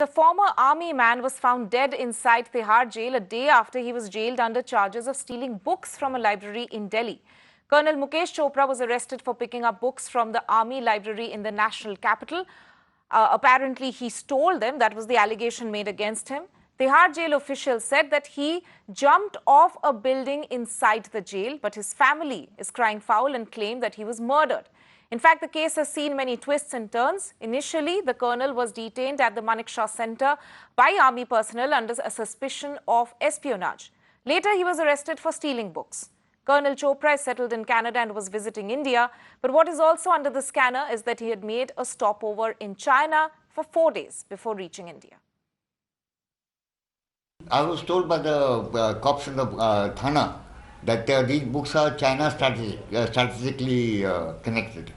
The former army man was found dead inside Tihar jail a day after he was jailed under charges of stealing books from a library in Delhi. Colonel Mukesh Chopra was arrested for picking up books from the army library in the national capital. Apparently, he stole them. That was the allegation made against him. Tihar jail officials said that he jumped off a building inside the jail, but his family is crying foul and claim that he was murdered. In fact, the case has seen many twists and turns. Initially, the colonel was detained at the Manekshaw Center by army personnel under a suspicion of espionage. Later, he was arrested for stealing books. Colonel Chopra is settled in Canada and was visiting India. But what is also under the scanner is that he had made a stopover in China for 4 days before reaching India. I was told by the cops in the Thana that these books are China strategically connected.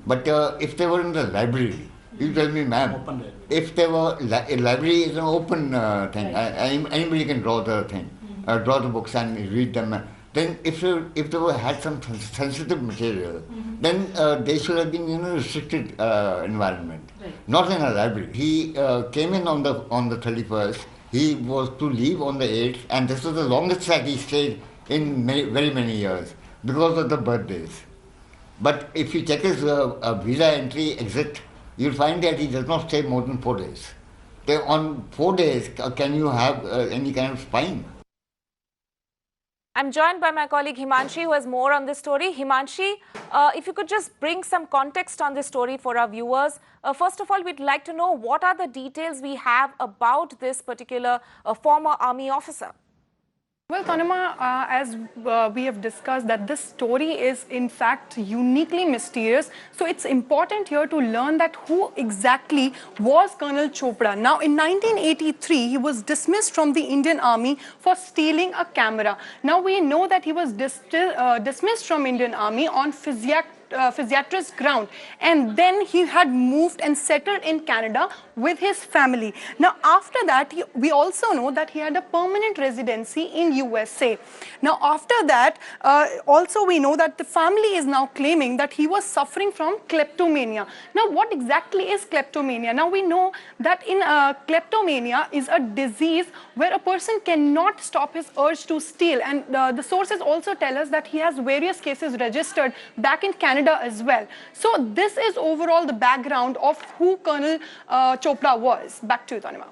But if they were in the library, you tell me, ma'am, if they were, a library is an open thing, anybody can draw the thing, draw the books and read them. Then if they had some sensitive material, then they should have been in a restricted environment, not in a library. He came in on the 31st. He was to leave on the 8th, and this was the longest that he stayed in very many years because of the birthdays. But if you check his visa entry exit, you'll find that he does not stay more than 4 days. On 4 days, can you have any kind of spying? I'm joined by my colleague Himanshi, who has more on this story. Himanshi, if you could just bring some context on this story for our viewers. First of all, we'd like to know what are the details we have about this particular former army officer. Well, Tanima, as we have discussed, that this story is in fact uniquely mysterious. So it's important here to learn that who exactly was Colonel Chopra. Now, in 1983, he was dismissed from the Indian Army for stealing a camera. Now, we know that he was dismissed from Indian Army on physiatrist ground, and then he had moved and settled in Canada with his family. Now after that, we also know that he had a permanent residency in USA. Now after that, also we know that the family is now claiming that he was suffering from kleptomania. Now what exactly is kleptomania? Now we know that in kleptomania is a disease where a person cannot stop his urge to steal, and the sources also tell us that he has various cases registered back in Canada as well. So this is overall the background of who Colonel Chopra was. Back to you, Tanima.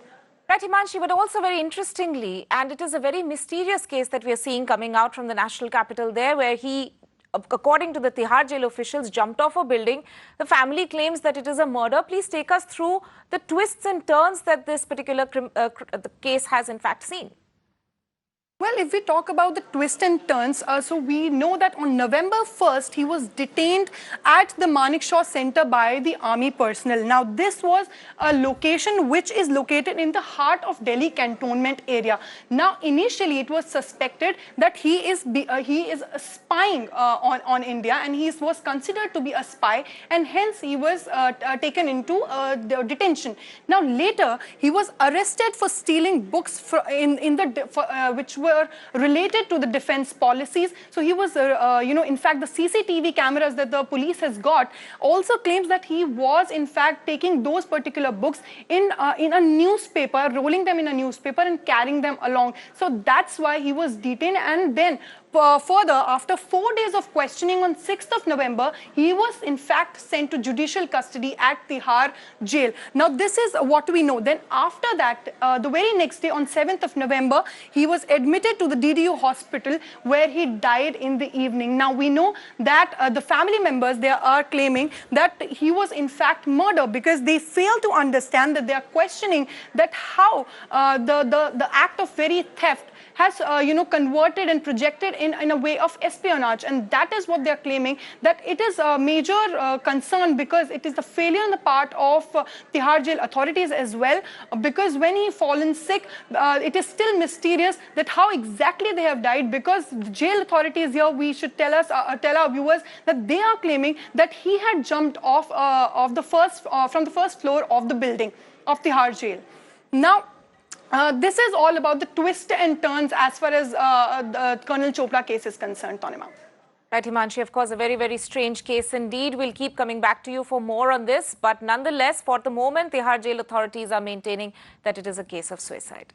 Right, Himanshi, but also very interestingly, and it is a very mysterious case that we are seeing coming out from the national capital there, where he, according to the Tihar jail officials, jumped off a building. The family claims that it is a murder. Please take us through the twists and turns that this particular the case has in fact seen. Well, if we talk about the twists and turns, so we know that on November 1st, he was detained at the Manekshaw Center by the army personnel. Now, this was a location which is located in the heart of Delhi cantonment area. Now, initially, it was suspected that he is spying on India, and he was considered to be a spy, and hence he was taken into detention. Now, later, he was arrested for stealing books which were related to the defense policies. So he was, in fact, the CCTV cameras that the police has got also claims that he was, in fact, taking those particular books in a newspaper, rolling them in a newspaper and carrying them along. So that's why he was detained, and then further, after 4 days of questioning on 6th of November, he was in fact sent to judicial custody at Tihar jail. Now, this is what we know. Then after that, the very next day on 7th of November, he was admitted to the DDU hospital where he died in the evening. Now, we know that the family members, they are claiming that he was in fact murdered because they fail to understand that they are questioning that how the act of very theft has converted and projected in a way of espionage, and that is what they are claiming, that it is a major concern because it is the failure on the part of Tihar jail authorities as well, because when he fallen sick, it is still mysterious that how exactly they have died, because the jail authorities here, we should tell our viewers that they are claiming that he had jumped off from the first floor of the building of Tihar jail. Now, this is all about the twists and turns as far as the Colonel Chopra case is concerned, Tanima. Right, Himanshi, of course, a very, very strange case indeed. We'll keep coming back to you for more on this. But nonetheless, for the moment, Tihar jail authorities are maintaining that it is a case of suicide.